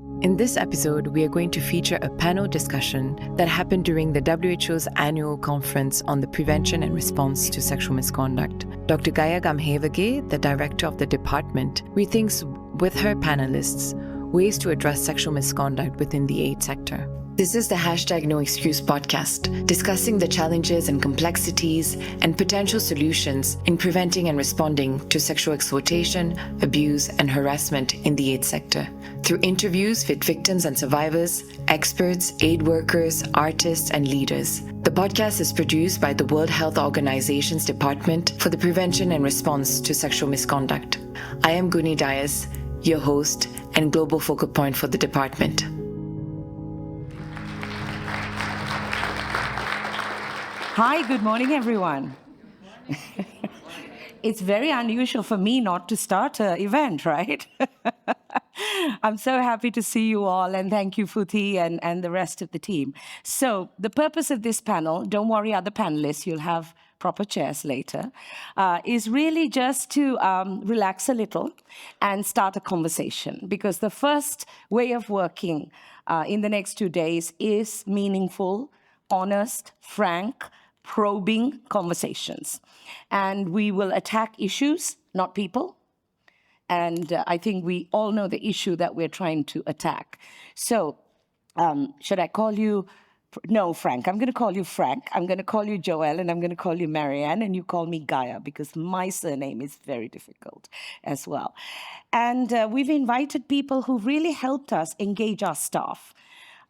In this episode, we are going to feature a panel discussion that happened during the WHO's annual conference on the prevention and response to sexual misconduct. Dr. Gaya Gamhewage, the director of the department, rethinks with her panelists ways to address sexual misconduct within the aid sector. This is the #NoExcuse podcast, discussing the challenges and complexities and potential solutions in preventing and responding to sexual exploitation, abuse, and harassment in the aid sector. Through interviews with victims and survivors, experts, aid workers, artists, and leaders. The podcast is produced by the World Health Organization's Department for the Prevention and Response to Sexual Misconduct. I am Guni Dias, your host and global focal point for the department. Hi, good morning, everyone. It's very unusual for me not to start an event, right? I'm so happy to see you all, and thank you, Futhi, and the rest of the team. So the purpose of this panel, don't worry, other panelists, you'll have proper chairs later, is really just to relax a little and start a conversation. Because the first way of working in the next 2 days is meaningful, honest, frank, probing conversations. And we will attack issues, not people. And I think we all know the issue that we're trying to attack. So should I call you? No, Frank. I'm going to call you Frank. I'm going to call you Joelle, and I'm going to call you Marianne, and you call me Gaya, because my surname is very difficult as well. And we've invited people who really helped us engage our staff.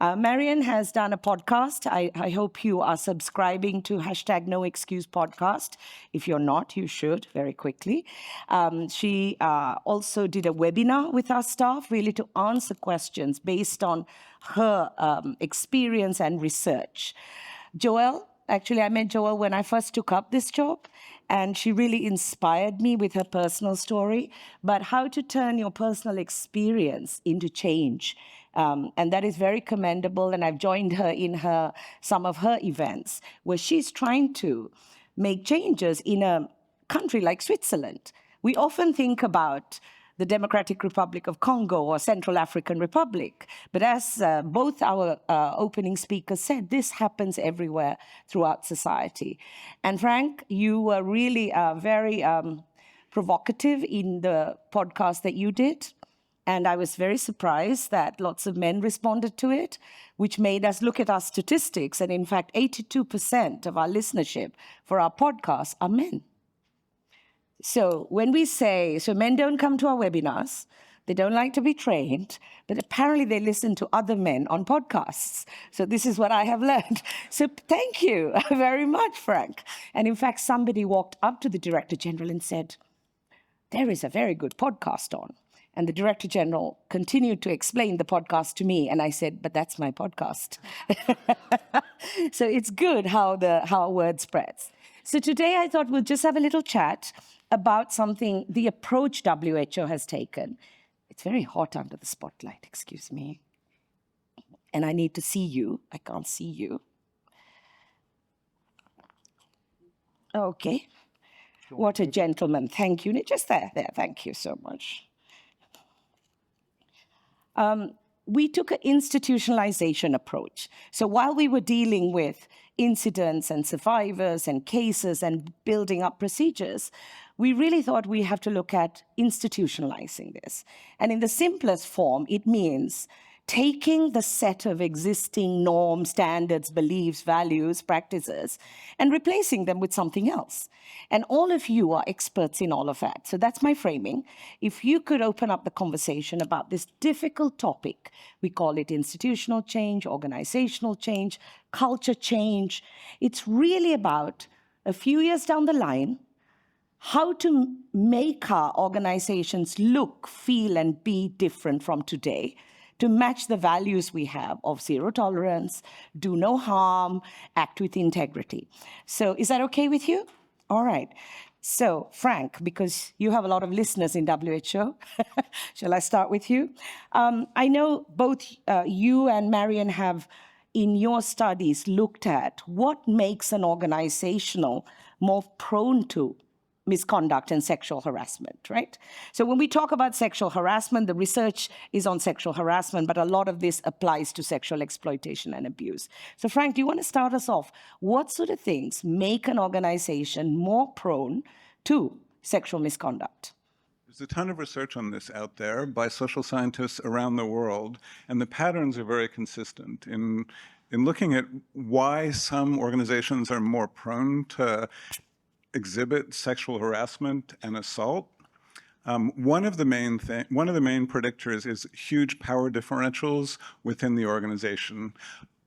Marianne has done a podcast. I hope you are subscribing to #NoExcuse podcast. If you're not, you should very quickly. She also did a webinar with our staff, really to answer questions based on her experience and research. Joelle, actually, I met Joelle when I first took up this job, and she really inspired me with her personal story, but how to turn your personal experience into change. And that is very commendable, and I've joined her in some of her events, where she's trying to make changes in a country like Switzerland. We often think about the Democratic Republic of Congo or Central African Republic, but as both our opening speakers said, this happens everywhere throughout society. And Frank, you were really very provocative in the podcast that you did. And I was very surprised that lots of men responded to it, which made us look at our statistics. And in fact, 82% of our listenership for our podcast are men. So when we say, so men don't come to our webinars, they don't like to be trained, but apparently they listen to other men on podcasts. So this is what I have learned. So thank you very much, Frank. And in fact, somebody walked up to the Director General and said, there is a very good podcast on. And the Director General continued to explain the podcast to me. And I said, but that's my podcast. So it's good how a word spreads. So today I thought we'll just have a little chat about something, the approach WHO has taken. It's very hot under the spotlight, excuse me. And I need to see you. I can't see you. Okay. What a gentleman. Thank you. Just there. Thank you so much. We took an institutionalization approach. So while we were dealing with incidents and survivors and cases and building up procedures, we really thought we have to look at institutionalizing this. And in the simplest form, it means taking the set of existing norms, standards, beliefs, values, practices, and replacing them with something else. And all of you are experts in all of that. So that's my framing. If you could open up the conversation about this difficult topic, we call it institutional change, organizational change, culture change. It's really about a few years down the line, how to make our organizations look, feel, and be different from today, to match the values we have of zero tolerance, do no harm, act with integrity. So is that okay with you? All right. So Frank, because you have a lot of listeners in WHO, shall I start with you? I know both you and Marianne have, in your studies, looked at what makes an organizational more prone to misconduct and sexual harassment, right? So when we talk about sexual harassment, the research is on sexual harassment, but a lot of this applies to sexual exploitation and abuse. So Frank, do you want to start us off? What sort of things make an organization more prone to sexual misconduct? There's a ton of research on this out there by social scientists around the world, and the patterns are very consistent in looking at why some organizations are more prone to exhibit sexual harassment and assault. One of the main predictors is huge power differentials within the organization,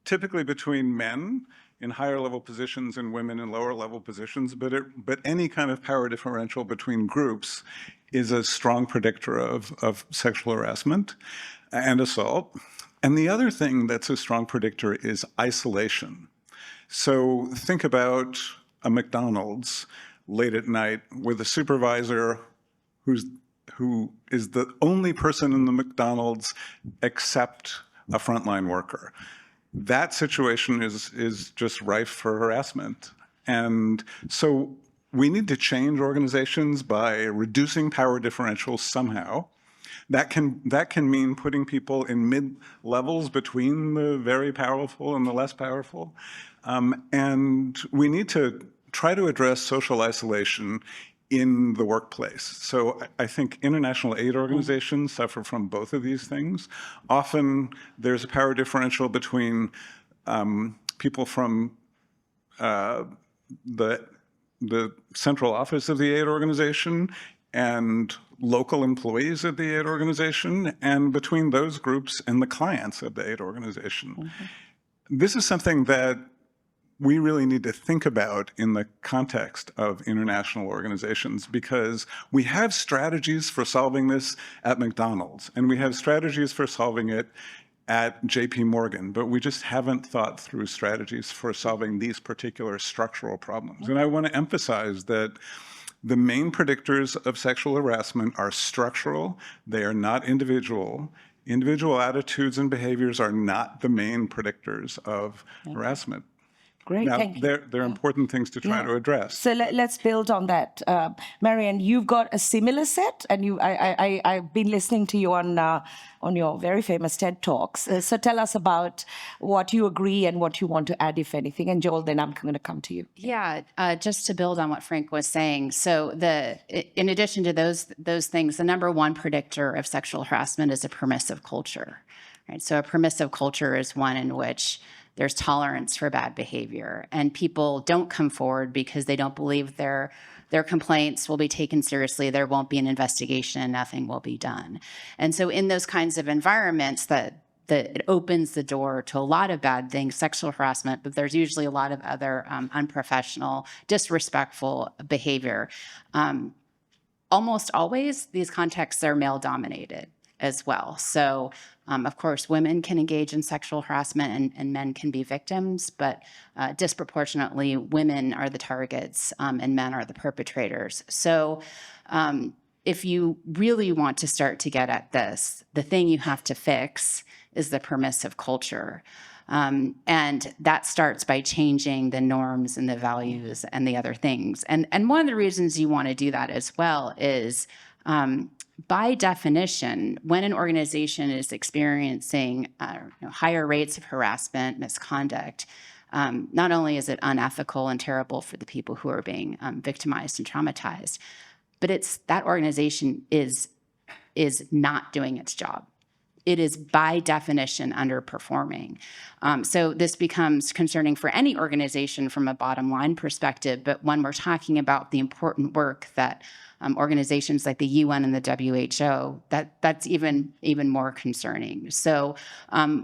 typically between men in higher level positions and women in lower level positions, but any kind of power differential between groups is a strong predictor of sexual harassment and assault. And the other thing that's a strong predictor is isolation. So think about a McDonald's late at night with a supervisor who is the only person in the McDonald's except a frontline worker. That situation is just rife for harassment. And so we need to change organizations by reducing power differentials somehow. That can mean putting people in mid-levels between the very powerful and the less powerful. And we need to try to address social isolation in the workplace. So I think international aid organizations suffer from both of these things. Often there's a power differential between people from the central office of the aid organization and local employees of the aid organization, and between those groups and the clients of the aid organization. Mm-hmm. This is something that we really need to think about in the context of international organizations, because we have strategies for solving this at McDonald's, and we have strategies for solving it at JP Morgan, but we just haven't thought through strategies for solving these particular structural problems. And I want to emphasize that the main predictors of sexual harassment are structural. They are not individual. Individual attitudes and behaviors are not the main predictors of harassment. Great, now, thank you. They're important things to try to address. So let's build on that. Marianne, you've got a similar set, and I've been listening to you on your very famous TED Talks. So tell us about what you agree and what you want to add, if anything. And Joelle, then I'm going to come to you. Yeah, just to build on what Frank was saying. So in addition to those things, the number one predictor of sexual harassment is a permissive culture. Right? So a permissive culture is one in which there's tolerance for bad behavior, and people don't come forward because they don't believe their complaints will be taken seriously. There won't be an investigation and nothing will be done. And so in those kinds of environments that it opens the door to a lot of bad things, sexual harassment, but there's usually a lot of other unprofessional, disrespectful behavior. Almost always, these contexts are male-dominated as well. So, of course, women can engage in sexual harassment and men can be victims, but disproportionately, women are the targets and men are the perpetrators. So if you really want to start to get at this, the thing you have to fix is the permissive culture. And that starts by changing the norms and the values and the other things. And one of the reasons you want to do that as well is by definition, when an organization is experiencing higher rates of harassment, misconduct, not only is it unethical and terrible for the people who are being victimized and traumatized, but that organization is not doing its job. It is by definition underperforming. So this becomes concerning for any organization from a bottom line perspective, but when we're talking about the important work that organizations like the UN and the WHO, that's even more concerning. So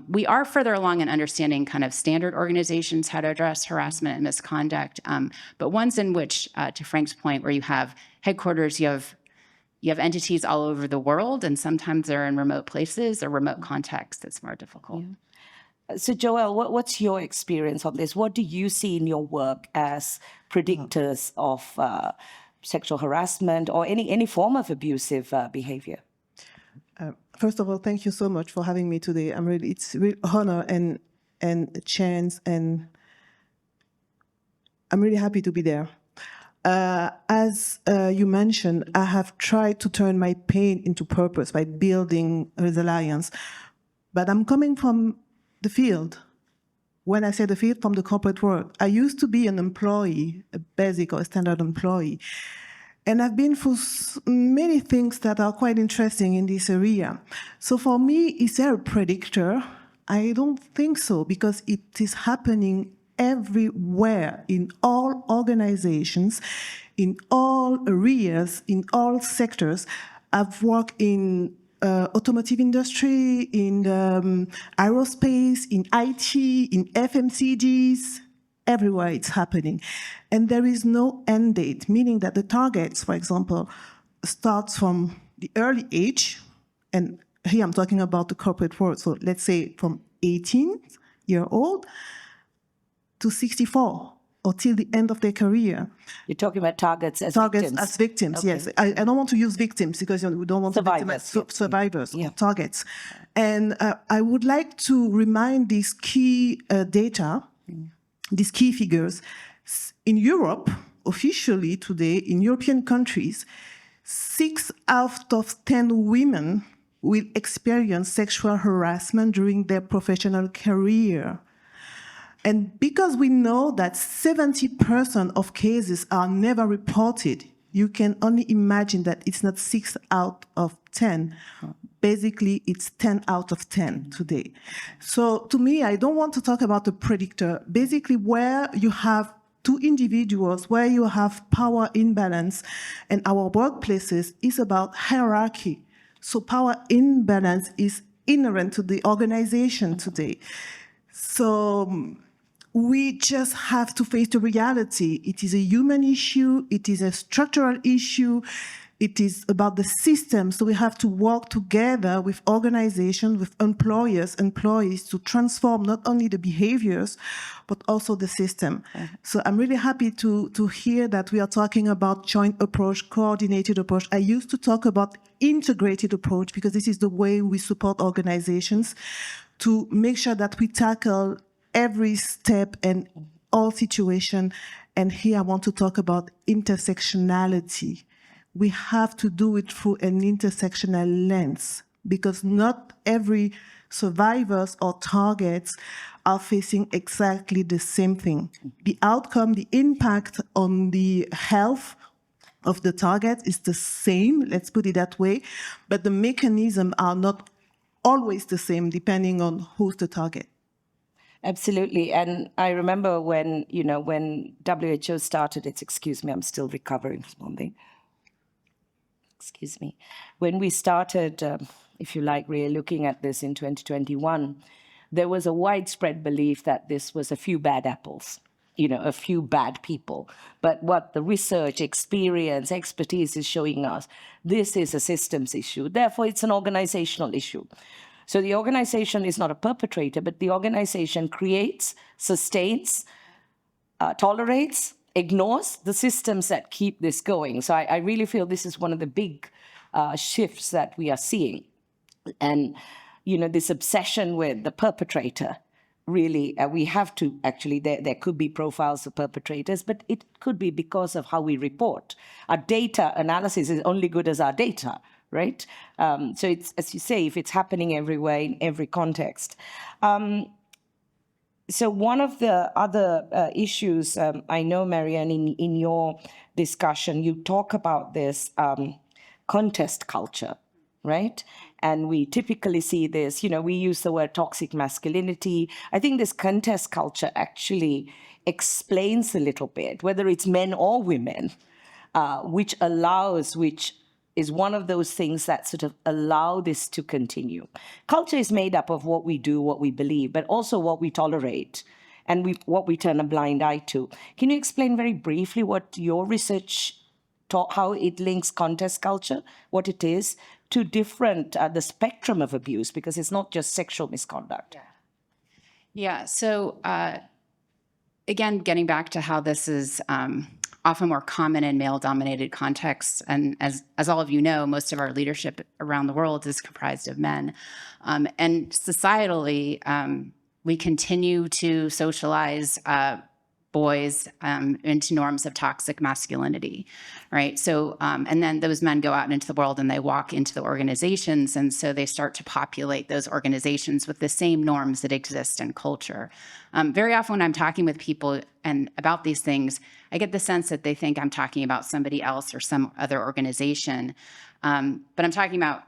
we are further along in understanding kind of standard organizations how to address harassment and misconduct, but ones in which, to Frank's point, where you have headquarters, you have entities all over the world, and sometimes they're in remote places or remote contexts. It's more difficult. Yeah. So Joelle, what's your experience on this? What do you see in your work as predictors of sexual harassment or any form of abusive behavior? First of all, thank you so much for having me today. It's a real honor and a chance, and I'm really happy to be there. As you mentioned, I have tried to turn my pain into purpose by building Rezalliance, but I'm coming from the field. When I say the field, from the corporate world. I used to be an employee, a basic or a standard employee, and I've been through many things that are quite interesting in this area. So for me, is there a predictor? I don't think so, because it is happening everywhere, in all organizations, in all areas, in all sectors. I've worked in automotive industry, in aerospace, in IT, in FMCGs, everywhere it's happening. And there is no end date, meaning that the targets, for example, starts from the early age, and here I'm talking about the corporate world, so let's say from 18-year-old to 64, or till the end of their career. You're talking about targets as victims. As victims, Okay. yes. I don't want to use victims because we don't want Survivors, to victimize survivors, yeah. or targets. And I would like to remind these key data, these key figures. In Europe, officially today, in European countries, 6 out of 10 women will experience sexual harassment during their professional career. And because we know that 70% of cases are never reported, you can only imagine that it's not 6 out of 10. Basically, it's 10 out of 10 today. So to me, I don't want to talk about the predictor. Basically, where you have two individuals, where you have power imbalance, and our workplaces is about hierarchy. So power imbalance is inherent to the organization today. So we just have to face the reality. It is a human issue. It is a structural issue. It is about the system. So we have to work together with organizations, with employers, employees, to transform not only the behaviors, but also the system. So I'm really happy to hear that we are talking about joint approach, coordinated approach. I used to talk about integrated approach because this is the way we support organizations to make sure that we tackle every step and all situation. And here I want to talk about intersectionality. We have to do it through an intersectional lens, because not every survivors or targets are facing exactly the same thing. The outcome, the impact on the health of the target is the same, let's put it that way, but the mechanisms are not always the same depending on who's the target. Absolutely. And I remember when WHO started its, excuse me, I'm still recovering from something. Excuse me. When we started, if you like, really looking at this in 2021, there was a widespread belief that this was a few bad apples, a few bad people. But what the research, experience, expertise is showing us, this is a systems issue. Therefore, it's an organizational issue. So the organization is not a perpetrator, but the organization creates, sustains, tolerates, ignores the systems that keep this going. So I really feel this is one of the big shifts that we are seeing. And, this obsession with the perpetrator, really, we have to actually, there could be profiles of perpetrators, but it could be because of how we report. Our data analysis is only good as our data, right? So it's, as you say, if it's happening everywhere, in every context. So one of the other issues, I know, Marianne, in your discussion, you talk about this contest culture, right? And we typically see this, we use the word toxic masculinity. I think this contest culture actually explains a little bit, whether it's men or women, which is one of those things that sort of allow this to continue. Culture is made up of what we do, what we believe, but also what we tolerate and what we turn a blind eye to. Can you explain very briefly what your research taught, how it links contest culture, what it is, to different, the spectrum of abuse, because it's not just sexual misconduct. Yeah, so again, getting back to how this is often more common in male-dominated contexts. And as all of you know, most of our leadership around the world is comprised of men. And societally, we continue to socialize boys into norms of toxic masculinity, right? So, and then those men go out into the world and they walk into the organizations, and so they start to populate those organizations with the same norms that exist in culture. Very often when I'm talking with people and about these things, I get the sense that they think I'm talking about somebody else or some other organization, but I'm talking about,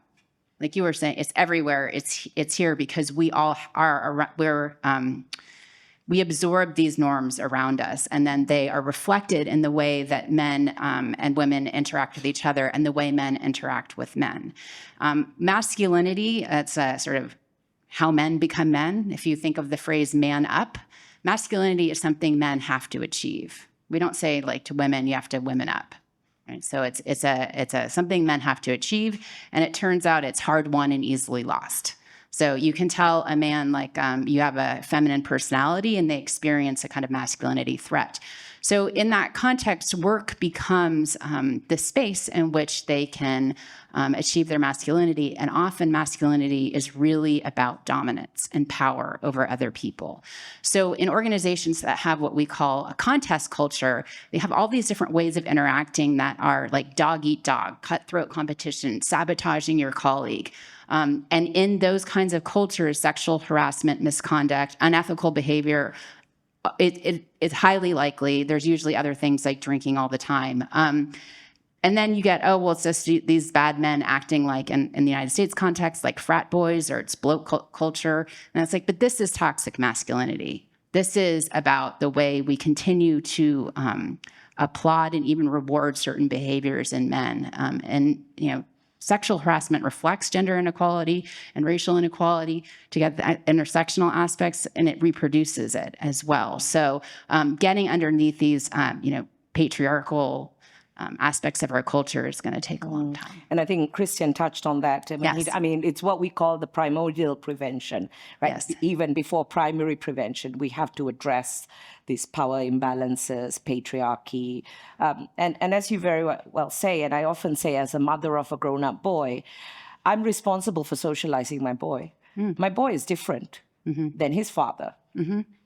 like you were saying, it's everywhere. It's here because we all are. We absorb these norms around us, and then they are reflected in the way that men and women interact with each other and the way men interact with men. Masculinity, that's sort of how men become men. If you think of the phrase man up, masculinity is something men have to achieve. We don't say, like, to women, you have to women up. Right? So it's something men have to achieve, and it turns out it's hard won and easily lost. So you can tell a man, like, you have a feminine personality and they experience a kind of masculinity threat. So in that context, work becomes the space in which they can achieve their masculinity. And often masculinity is really about dominance and power over other people. So in organizations that have what we call a contest culture, they have all these different ways of interacting that are like dog eat dog, cutthroat competition, sabotaging your colleague. And in those kinds of cultures, sexual harassment, misconduct, unethical behavior, it's highly likely. There's usually other things like drinking all the time. And then you get, oh, well, it's just these bad men acting like in the United States context, like frat boys, or it's bloke culture. And it's like, but this is toxic masculinity. This is about the way we continue to applaud and even reward certain behaviors in men. And, you know, sexual harassment reflects gender inequality and racial inequality to get the intersectional aspects, and it reproduces it as well. So getting underneath these, patriarchal aspects of our culture is going to take a long time. And I think Christian touched on that. Yes. It's what we call the primordial prevention, right? Yes. Even before primary prevention, we have to address these power imbalances, patriarchy. And as you very well say, and I often say as a mother of a grown-up boy, I'm responsible for socializing my boy. My boy is different than his father,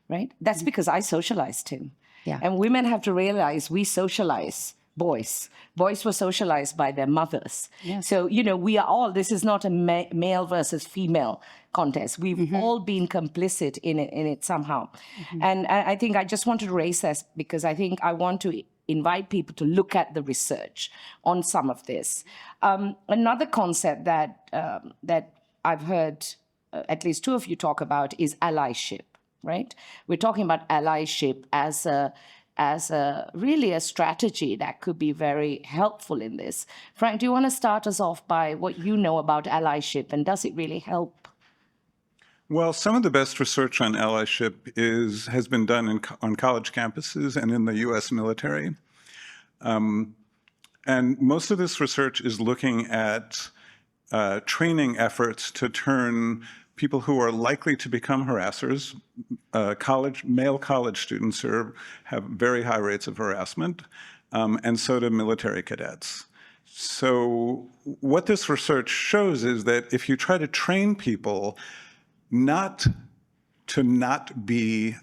right? That's because I socialized him. Yeah. And women have to realize we socialize boys. Boys were socialized by their mothers. Yes. So, we are all, this is not a male versus female contest. We've all been complicit in it somehow. And I think I just wanted to raise this because I think I want to invite people to look at the research on some of this. Another concept that I've heard at least two of you talk about is allyship, right? We're talking about allyship as really a strategy that could be very helpful in this. Frank, do you want to start us off by what you know about allyship, and does it really help? Well, some of the best research on allyship has been done on college campuses and in the U.S. military. And most of this research is looking at training efforts to turn people who are likely to become harassers, male college students have very high rates of harassment, and so do military cadets. So what this research shows is that if you try to train people not be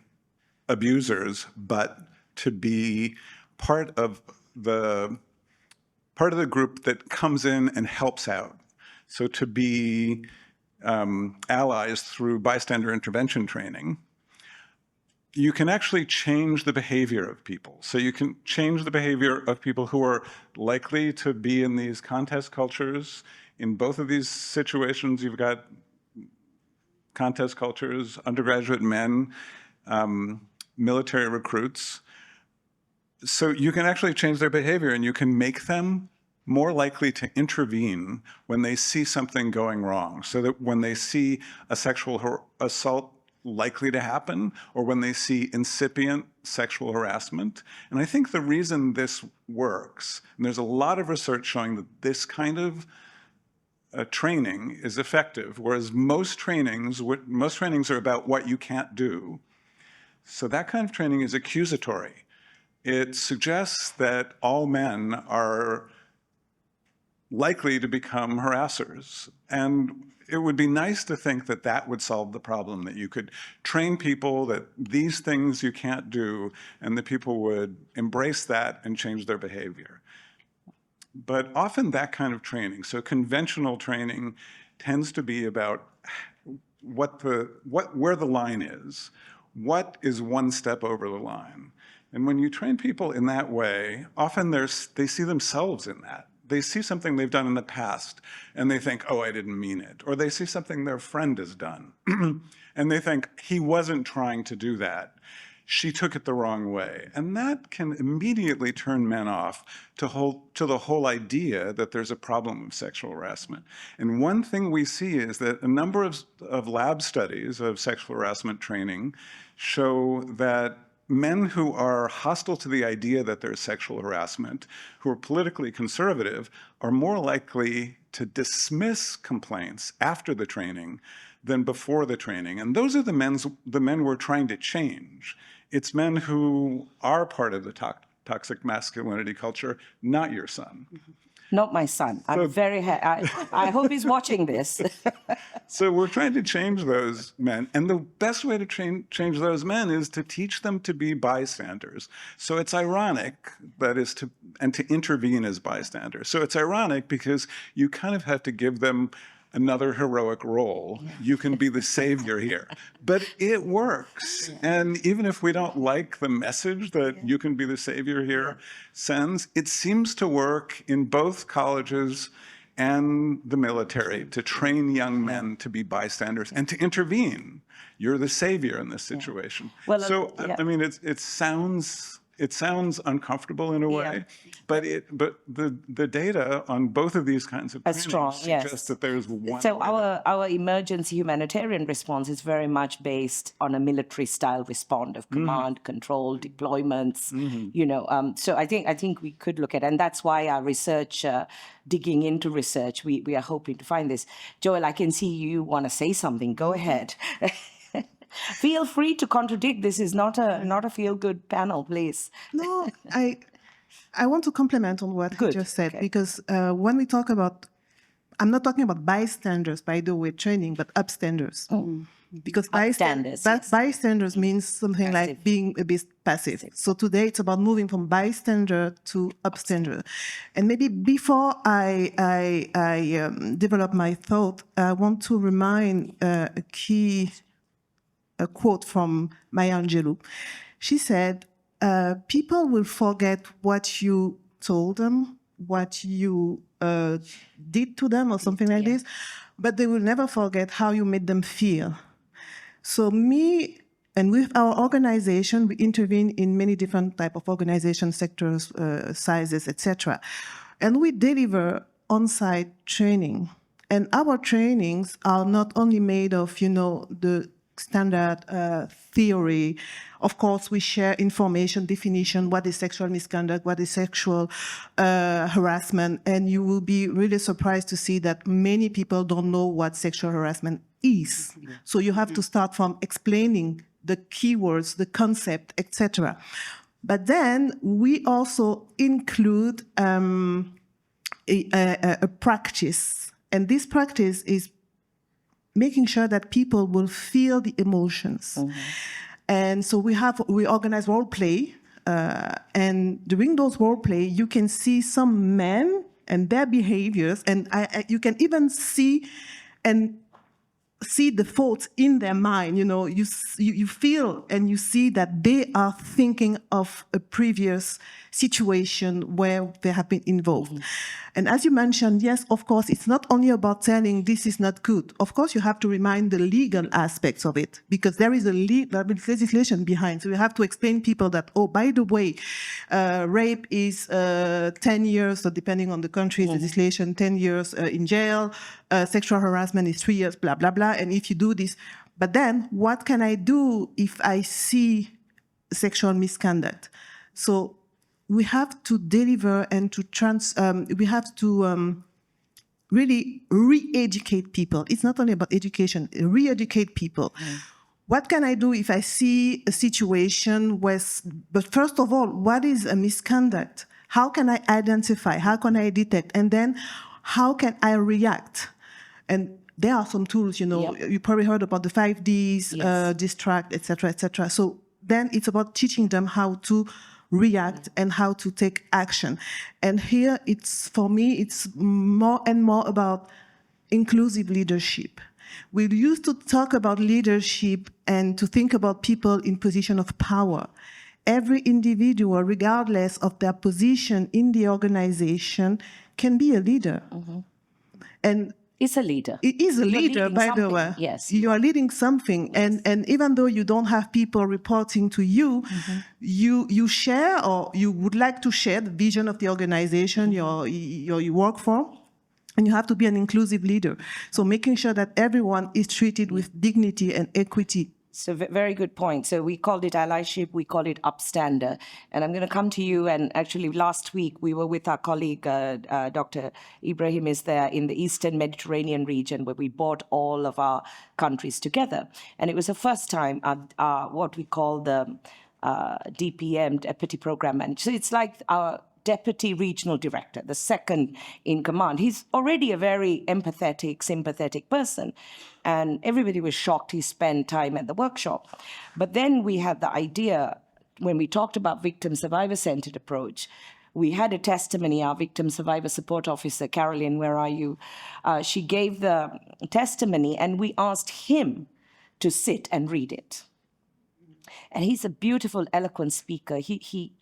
abusers, but to be part of the group that comes in and helps out, so to be allies through bystander intervention training, you can actually change the behavior of people. So you can change the behavior of people who are likely to be in these contest cultures. In both of these situations, you've got contest cultures, undergraduate men, military recruits. So you can actually change their behavior, and you can make them more likely to intervene when they see something going wrong, so that when they see a sexual assault likely to happen, or when they see incipient sexual harassment. And I think the reason this works, and there's a lot of research showing that this kind of training is effective, whereas most trainings are about what you can't do. So that kind of training is accusatory. It suggests that all men are likely to become harassers. And it would be nice to think that that would solve the problem, that you could train people that these things you can't do, and that people would embrace that and change their behavior. But often that kind of training, so conventional training, tends to be about where the line is. What is one step over the line? And when you train people in that way, often they see themselves in that. They see something they've done in the past, and they think, oh, I didn't mean it. Or they see something their friend has done, and they think, he wasn't trying to do that. She took it the wrong way. And that can immediately turn men off to the whole idea that there's a problem with sexual harassment. And one thing we see is that a number of lab studies of sexual harassment training show that men who are hostile to the idea that there's sexual harassment, who are politically conservative, are more likely to dismiss complaints after the training than before the training. And those are the men we're trying to change. It's men who are part of the toxic masculinity culture, not your son. Not my son. I'm very happy. I hope he's watching this. So we're trying to change those men. And the best way to change those men is to teach them to be bystanders. So it's ironic, to intervene as bystanders. So it's ironic because you kind of have to give them another heroic role. You can be the savior here. But it works. And even if we don't like the message that you can be the savior here sends, it seems to work in both colleges and the military to train young men to be bystanders and to intervene. You're the savior in this situation. Well, I mean, it sounds uncomfortable in a way, but the data on both of these kinds of trainings suggest that there's one. So our emergency humanitarian response is very much based on a military-style response of command, control, deployments. So I think we could look at, and that's why our research, digging into research, we are hoping to find this. Joelle, I can see you want to say something. Go ahead. Feel free to contradict. This is not a feel-good panel, please. No, I want to comment on what you just said, because when we talk about, I'm not talking about bystanders, by the way, training, but upstanders. Because bystanders means something like being a bit passive. So today it's about moving from bystander to upstander. And maybe before I develop my thought, I want to remind a quote from Maya Angelou. She said, people will forget what you told them, what you did to them or something like this, but they will never forget how you made them feel. So me, and with our organization, we intervene in many different type of organization sectors, sizes, etc. And we deliver on-site training. And our trainings are not only made of, the standard theory. Of course, we share information, definition, what is sexual misconduct, what is sexual harassment, and you will be really surprised to see that many people don't know what sexual harassment is. So you have to start from explaining the keywords, the concept, etc. But then we also include a practice, and this practice is making sure that people will feel the emotions. And so we organize role play, and during those role play, you can see some men and their behaviors, and you can even see the thoughts in their mind. You feel and you see that they are thinking of a previous situation where they have been involved. And as you mentioned, yes, of course, it's not only about telling this is not good. Of course, you have to remind the legal aspects of it, because there is a legislation behind. So you have to explain people that, oh, by the way, rape is 10 years, so depending on the country's legislation, 10 years in jail, sexual harassment is 3 years, blah, blah, blah. And if you do this, but then what can I do if I see sexual misconduct? So we have to deliver and we have to really re-educate people. It's not only about education, re-educate people. What can I do if I see a situation but first of all, what is a misconduct? How can I identify? How can I detect? And then how can I react? And there are some tools, you probably heard about the 5Ds, distract, etc., etc. So then it's about teaching them how to react and how to take action. And here for me, it's more and more about inclusive leadership. We used to talk about leadership and to think about people in position of power. Every individual, regardless of their position in the organization, can be a leader. And Is a leader. it is a You're leader, leading by the something. way. Yes. You are leading something. Yes. And even though you don't have people reporting to you, you share, or you would like to share the vision of the organization you work for. And you have to be an inclusive leader. So making sure that everyone is treated with dignity and equity. So very good point. So we called it allyship, we call it upstander. And I'm going to come to you. And actually last week we were with our colleague, Dr. Ibrahim is there in the Eastern Mediterranean region, where we brought all of our countries together. And it was the first time what we call the DPM, Deputy Program Manager. So it's like our Deputy Regional Director, the second in command. He's already a very empathetic, sympathetic person. And everybody was shocked he spent time at the workshop. But then we had the idea, when we talked about victim survivor-centered approach, we had a testimony, our victim survivor support officer, Caroline, where are you? She gave the testimony, and we asked him to sit and read it. And he's a beautiful, eloquent speaker. He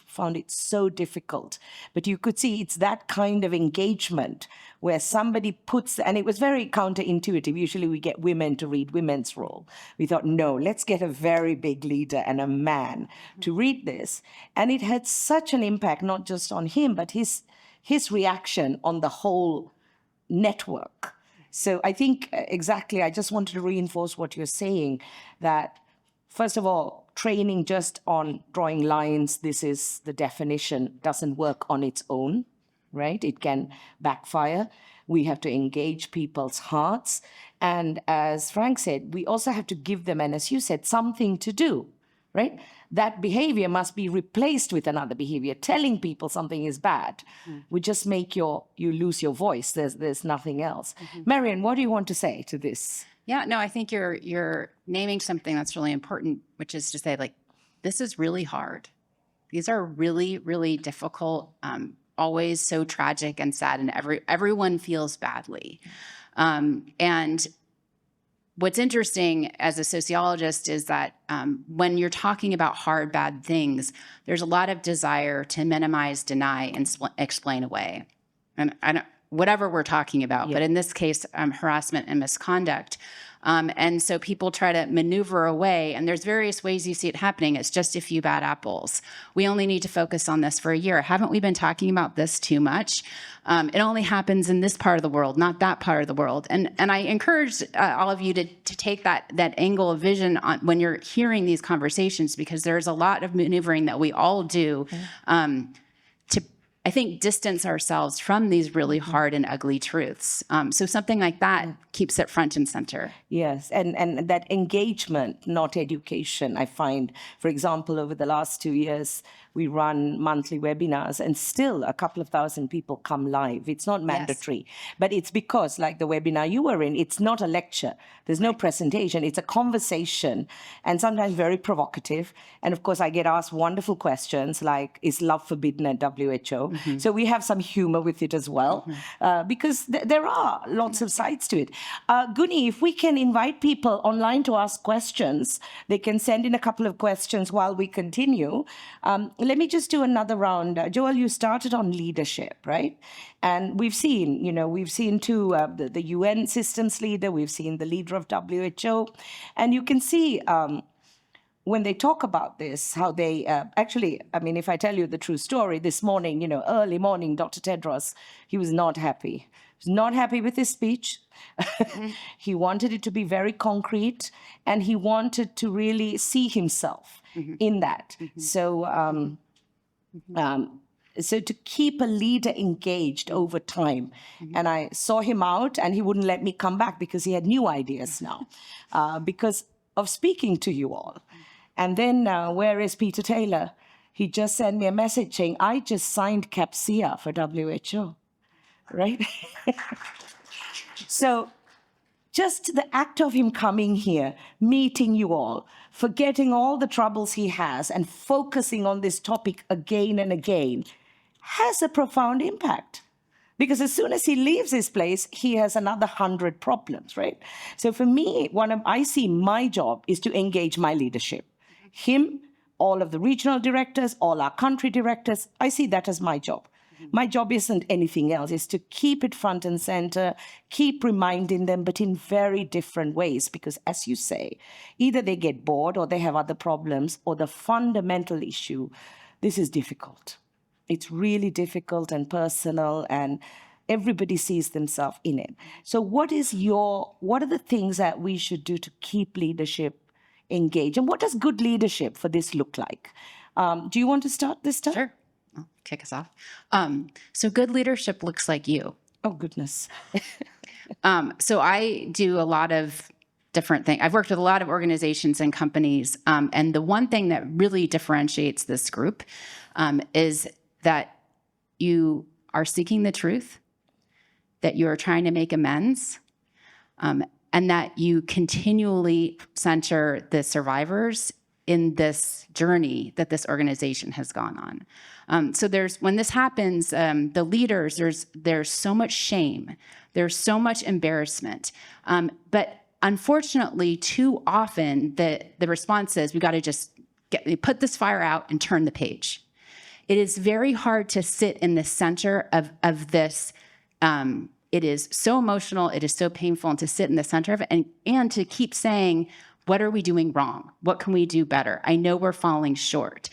found it so difficult. But you could see it's that kind of engagement where somebody puts, and it was very counterintuitive. Usually we get women to read women's role. We thought, no, let's get a very big leader and a man to read this. And it had such an impact, not just on him, but his reaction on the whole network. So I think exactly, I just wanted to reinforce what you're saying, that first of all, training just on drawing lines, this is the definition, doesn't work on its own, right? It can backfire. We have to engage people's hearts. And as Frank said, we also have to give them, and as you said, something to do, right? That behavior must be replaced with another behavior. Telling people something is bad would just make you lose your voice. There's nothing else. Marianne, what do you want to say to this? Yeah, no, I think you're naming something that's really important, which is to say, like, this is really hard. These are really, really difficult, always so tragic and sad, and everyone feels badly. And what's interesting as a sociologist is that when you're talking about hard, bad things, there's a lot of desire to minimize, deny, and explain away. And I don't, whatever we're talking about, but in this case, harassment and misconduct. And so people try to maneuver away, and there's various ways you see it happening. It's just a few bad apples. We only need to focus on this for a year. Haven't we been talking about this too much? It only happens in this part of the world, not that part of the world. And I encourage all of you to take that angle of vision on when you're hearing these conversations, because there's a lot of maneuvering that we all do to, I think, distance ourselves from these really hard and ugly truths. So something like that keeps it front and center. Yes, and that engagement, not education, I find. For example, over the last 2 years, we run monthly webinars, and still a couple of thousand people come live. It's not mandatory, but it's because, like the webinar you were in, it's not a lecture. There's no presentation. It's a conversation, and sometimes very provocative. And of course, I get asked wonderful questions like, is love forbidden at WHO? So we have some humor with it as well, because there are lots of sides to it. Guni, if we can invite people online to ask questions, they can send in a couple of questions while we continue. Let me just do another round. Joelle, you started on leadership, right? And we've seen, too, the UN systems leader, we've seen the leader of WHO, and you can see when they talk about this, how they actually, I mean, if I tell you the true story, this morning, early morning, Dr. Tedros, he was not happy. He was not happy with his speech. He wanted it to be very concrete, and he wanted to really see himself in that. So, so to keep a leader engaged over time. And I saw him out, and he wouldn't let me come back because he had new ideas now, because of speaking to you all. And then where is Peter Taylor? He just sent me a message saying, I just signed CAPSIA for WHO. right? So just the act of him coming here, meeting you all, forgetting all the troubles he has and focusing on this topic again and again has a profound impact. Because as soon as he leaves his place, he has another 100 problems, right? So for me, I see my job is to engage my leadership. Him, all of the regional directors, all our country directors, I see that as my job. My job isn't anything else. It's to keep it front and center, keep reminding them, but in very different ways. Because as you say, either they get bored or they have other problems, or the fundamental issue, this is difficult. It's really difficult and personal, and everybody sees themselves in it. So what are the things that we should do to keep leadership engaged? And what does good leadership for this look like? Do you want to start this time? Sure. I'll kick us off. So good leadership looks like you. Oh, goodness. So I do a lot of different things. I've worked with a lot of organizations and companies. And the one thing that really differentiates this group is that you are seeking the truth, that you are trying to make amends, and that you continually center the survivors in this journey that this organization has gone on. So when this happens, the leaders, there's so much shame, there's so much embarrassment, but unfortunately, too often the response is we got to just put this fire out and turn the page. It is very hard to sit in the center of this. It is so emotional, it is so painful, and to sit in the center of it and to keep saying, what are we doing wrong? What can we do better? I know we're falling short.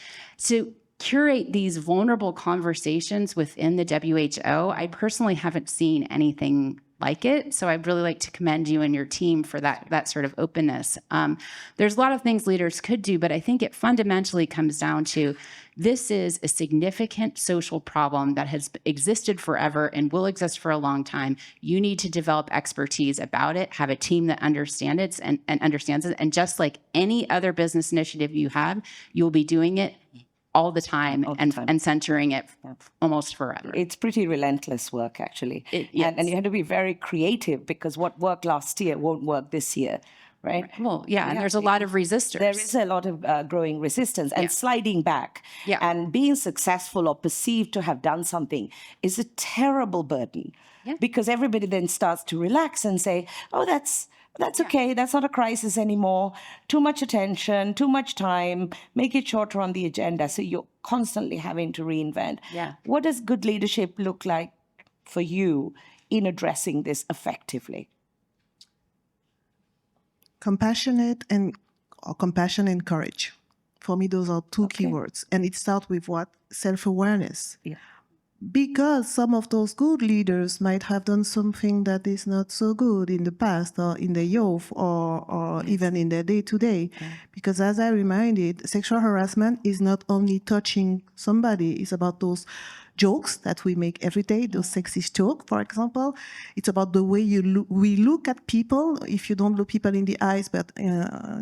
To curate these vulnerable conversations within the WHO, I personally haven't seen anything like it. So I'd really like to commend you and your team for that sort of openness. There's a lot of things leaders could do, but I think it fundamentally comes down to this is a significant social problem that has existed forever and will exist for a long time. You need to develop expertise about it, have a team that understands it and understands it. And just like any other business initiative you have, you'll be doing it all the time, and centering it almost forever. It's pretty relentless work, actually. Yes. And you have to be very creative, because what worked last year won't work this year, right? Well, yeah, and there's a lot of resistors. There is a lot of growing resistance and sliding back. Yeah. And being successful or perceived to have done something is a terrible burden, because everybody then starts to relax and say, oh, that's okay. That's not a crisis anymore. Too much attention, too much time, make it shorter on the agenda. So you're constantly having to reinvent. Yeah. What does good leadership look like for you in addressing this effectively? Compassion and courage. For me, those are two keywords. And it starts with what? Self-awareness. Yeah. Because some of those good leaders might have done something that is not so good in the past or in their youth or even in their day-to-day. Because as I reminded, sexual harassment is not only touching somebody, it's about those jokes that we make every day, those sexist jokes, for example. It's about the way we look at people, if you don't look people in the eyes, but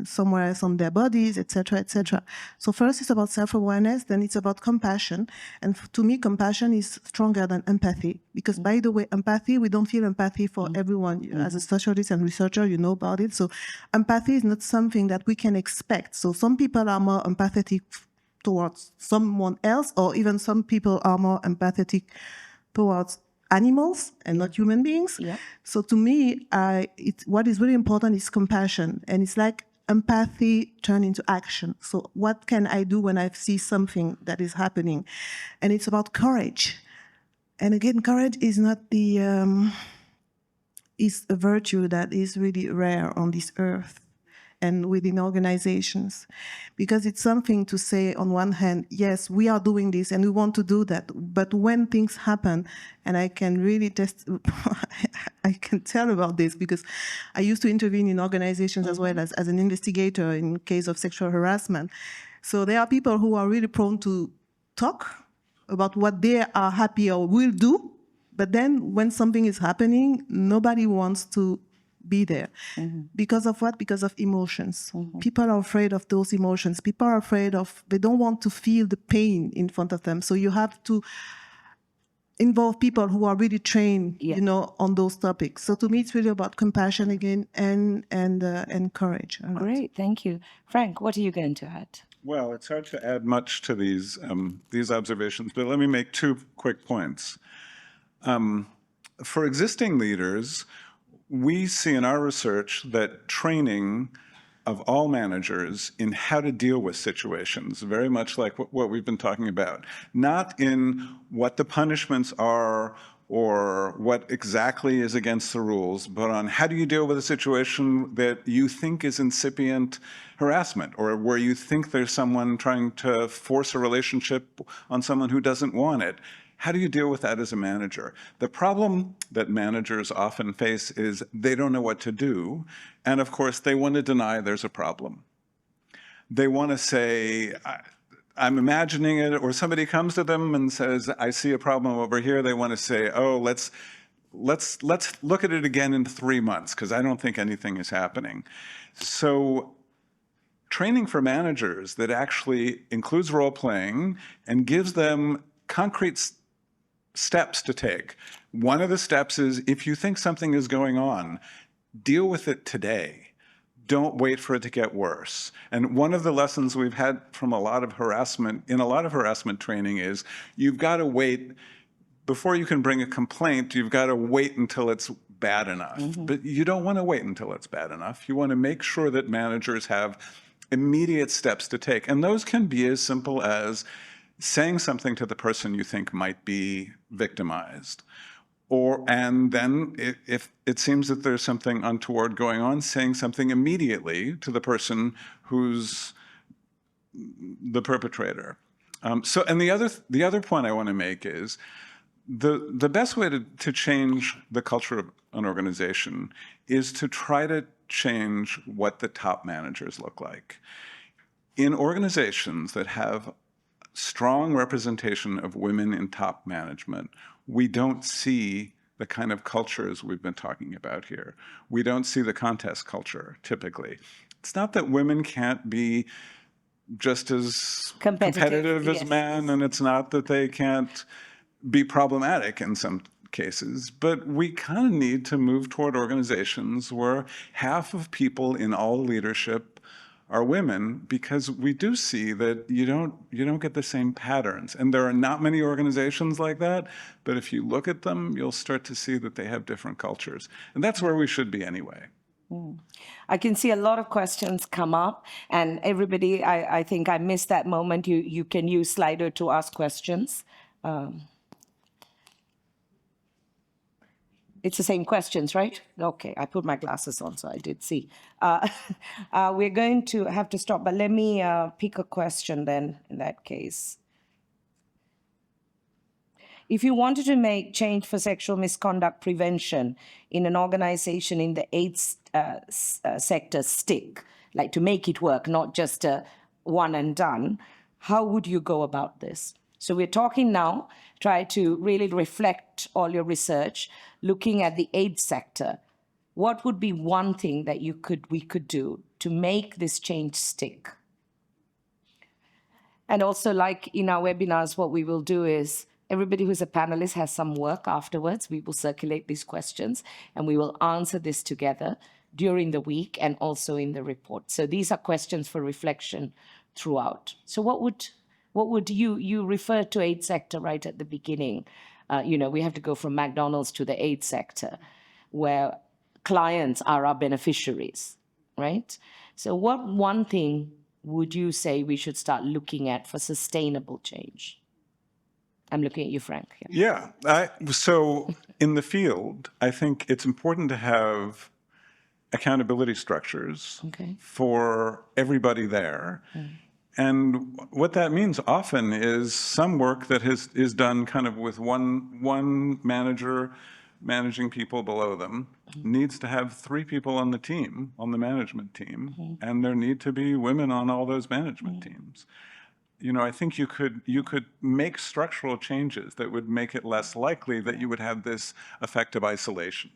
somewhere else on their bodies, etc., etc. So first it's about self-awareness, then it's about compassion. And to me, compassion is stronger than empathy. Because by the way, empathy, we don't feel empathy for everyone. As a sociologist and researcher, you know about it. So empathy is not something that we can expect. So some people are more empathetic towards someone else, or even some people are more empathetic towards animals and not human beings. Yeah. So to me, what is really important is compassion. And it's like empathy turned into action. So what can I do when I see something that is happening? And it's about courage. And again, courage is not is a virtue that is really rare on this earth and within organizations, because it's something to say on one hand, yes, we are doing this and we want to do that, but when things happen, and I can really I can tell about this because I used to intervene in organizations as well as an investigator in case of sexual harassment. So there are people who are really prone to talk about what they are happy or will do, but then when something is happening, nobody wants to be there. Because of what? Because of emotions. People are afraid of those emotions. People are afraid of, they don't want to feel the pain in front of them. So you have to involve people who are really trained, Yeah. on those topics. So to me, it's really about compassion again and courage. a lot. Great, thank you. Frank, what are you going to add? Well, it's hard to add much to these observations, but let me make 2 quick points. For existing leaders, we see in our research that training of all managers in how to deal with situations, very much like what we've been talking about, not in what the punishments are or what exactly is against the rules, but on how do you deal with a situation that you think is incipient harassment, or where you think there's someone trying to force a relationship on someone who doesn't want it. How do you deal with that as a manager? The problem that managers often face is they don't know what to do, and of course they want to deny there's a problem. They want to say, I'm imagining it, or somebody comes to them and says, I see a problem over here. They want to say, oh, let's look at it again in 3 months, because I don't think anything is happening. So training for managers that actually includes role-playing and gives them concrete steps to take. One of the steps is, if you think something is going on, deal with it today. Don't wait for it to get worse. And one of the lessons we've had from a lot of harassment training is, you've got to wait, before you can bring a complaint, you've got to wait until it's bad enough. But you don't want to wait until it's bad enough. You want to make sure that managers have immediate steps to take. And those can be as simple as saying something to the person you think might be victimized. And then if it seems that there's something untoward going on, saying something immediately to the person who's the perpetrator. And the other point I want to make is, the best way to change the culture of an organization is to try to change what the top managers look like. In organizations that have strong representation of women in top management, we don't see the kind of cultures we've been talking about here. We don't see the contest culture, typically. It's not that women can't be just as competitive as men, and it's not that they can't be problematic in some cases, but we kind of need to move toward organizations where half of people in all leadership are women, because we do see that you don't get the same patterns. And there are not many organizations like that, but if you look at them, you'll start to see that they have different cultures. And that's where we should be anyway. I can see a lot of questions come up, and everybody, I think I missed that moment. You can use Slido to ask questions. It's the same questions, right? Okay, I put my glasses on, so I did see. We're going to have to stop, but let me pick a question then, in that case. If you wanted to make change for sexual misconduct prevention in an organization in the AIDS sector stick, like to make it work, not just a one and done, how would you go about this? So we're talking now, try to really reflect all your research, looking at the AIDS sector. What would be one thing that we could do to make this change stick? And also, like in our webinars, what we will do is, everybody who's a panelist has some work afterwards. We will circulate these questions, and we will answer this together during the week and also in the report. So these are questions for reflection throughout. So what would you refer to AIDS sector right at the beginning? We have to go from McDonald's to the AIDS sector, where clients are our beneficiaries, right? So what one thing would you say we should start looking at for sustainable change? I'm looking at you, Frank. Yeah. So in the field, I think it's important to have accountability structures for everybody there. And what that means often is some work that is done kind of with one manager managing people below them needs to have 3 people on the team, on the management team, and there need to be women on all those management teams. I think you could make structural changes that would make it less likely that you would have this effect of isolation.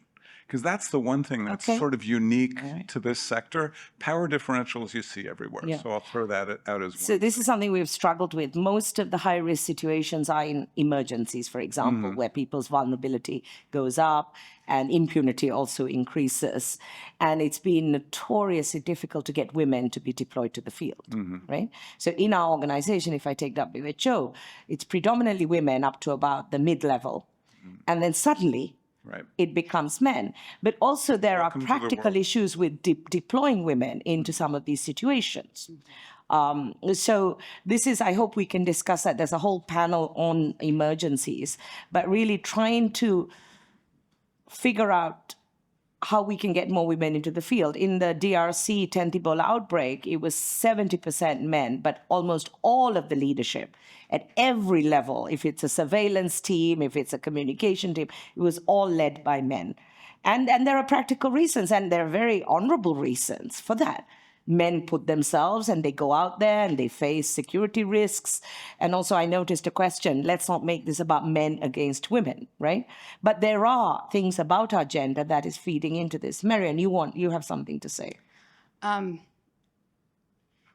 Because that's the one thing that's Okay. sort of unique to this sector. Power differentials you see everywhere. Yeah. So I'll throw that out as So one. this is something we've struggled with. Most of the high-risk situations are in emergencies, for example, where people's vulnerability goes up and impunity also increases. And it's been notoriously difficult to get women to be deployed to the field, right? So in our organization, if I take WHO, it's predominantly women up to about the mid-level. And then suddenly, it becomes men. But also there Welcome are to the practical world. issues with deploying women into some of these situations. So this is, I hope we can discuss that. There's a whole panel on emergencies, but really trying to figure out how we can get more women into the field. In the DRC 10th Ebola outbreak, it was 70% men, but almost all of the leadership at every level, if it's a surveillance team, if it's a communication team, it was all led by men. And there are practical reasons, and there are very honorable reasons for that. Men put themselves and they go out there and they face security risks. And also I noticed a question, let's not make this about men against women, right? But there are things about our gender that is feeding into this. Marianne, you have something to say.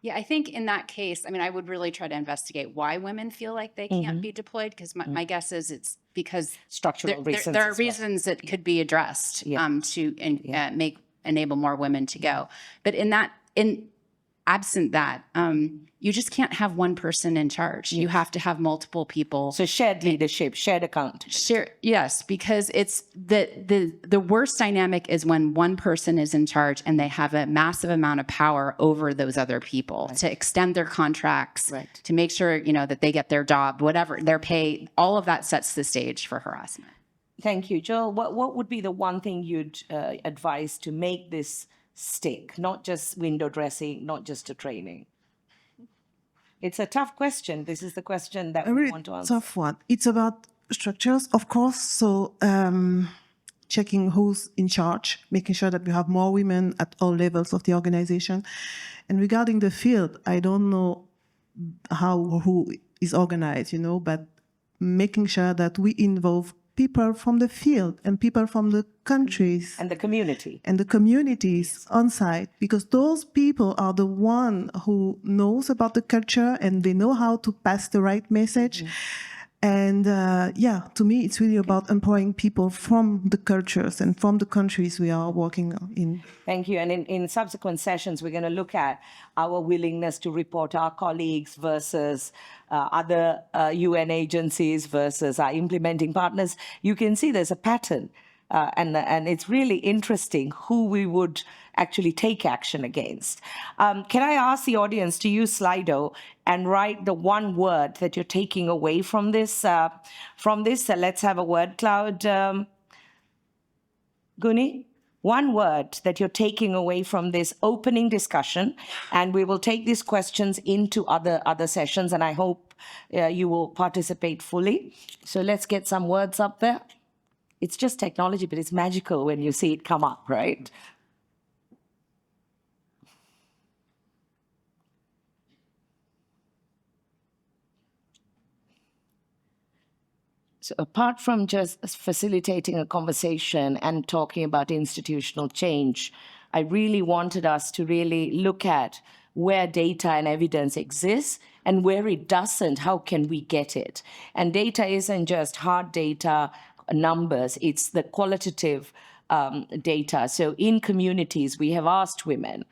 Yeah, I think in that case, I mean, I would really try to investigate why women feel like they can't be deployed, because my guess is it's because Structural reasons there are as well. reasons that could be addressed to enable more women to go. But in absent that, you just can't have one person in charge. You have to have multiple people. So shared leadership, shared accountability. Yes, because it's the worst dynamic is when one person is in charge and they have a massive amount of power over those other people to extend their contracts, to make sure, that they get their job, whatever, their pay, all of that sets the stage for harassment. Thank you. Joelle, what would be the one thing you'd advise to make this stick, not just window dressing, not just a training? It's a tough question. This is the question that we want to answer. Tough one. It's about structures, of course. So checking who's in charge, making sure that we have more women at all levels of the organization. And regarding the field, I don't know who is organized, but making sure that we involve people from the field and people from the countries and the community and the communities on site, because those people are the one who knows about the culture and they know how to pass the right message. And to me, it's really about empowering people from the cultures and from the countries we are working in. Thank you. And in subsequent sessions, we're going to look at our willingness to report our colleagues versus other UN agencies versus our implementing partners. You can see there's a pattern. And it's really interesting who we would actually take action against. Can I ask the audience to use Slido and write the one word that you're taking away from this? Let's have a word cloud. Guni, one word that you're taking away from this opening discussion, and we will take these questions into other sessions, and I hope you will participate fully. So let's get some words up there. It's just technology, but it's magical when you see it come up, right? So apart from just facilitating a conversation and talking about institutional change, I really wanted us to really look at where data and evidence exists and where it doesn't, how can we get it? And data isn't just hard data, numbers, it's the qualitative data. So in communities, we have asked women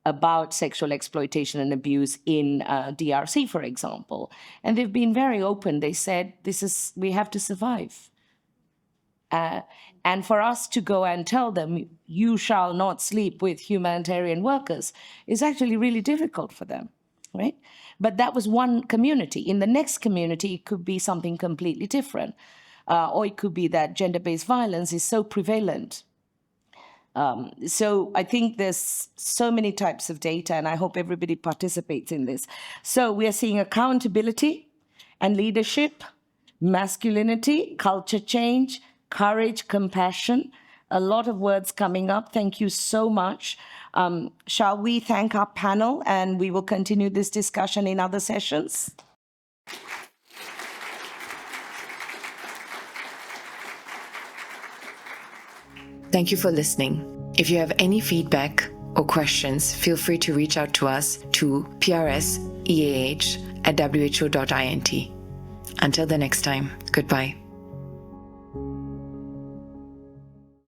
about sexual exploitation and abuse in DRC, for example. And they've been very open. They said, we have to survive. And for us to go and tell them, you shall not sleep with humanitarian workers, is actually really difficult for them, right? But that was one community. In the next community, it could be something completely different. Or it could be that gender-based violence is so prevalent. So I think there's so many types of data, and I hope everybody participates in this. So we are seeing accountability and leadership, masculinity, culture change, courage, compassion, a lot of words coming up. Thank you so much. Shall we thank our panel, and we will continue this discussion in other sessions? Thank you for listening. If you have any feedback or questions, feel free to reach out to us to prseah@who.int. Until the next time, goodbye.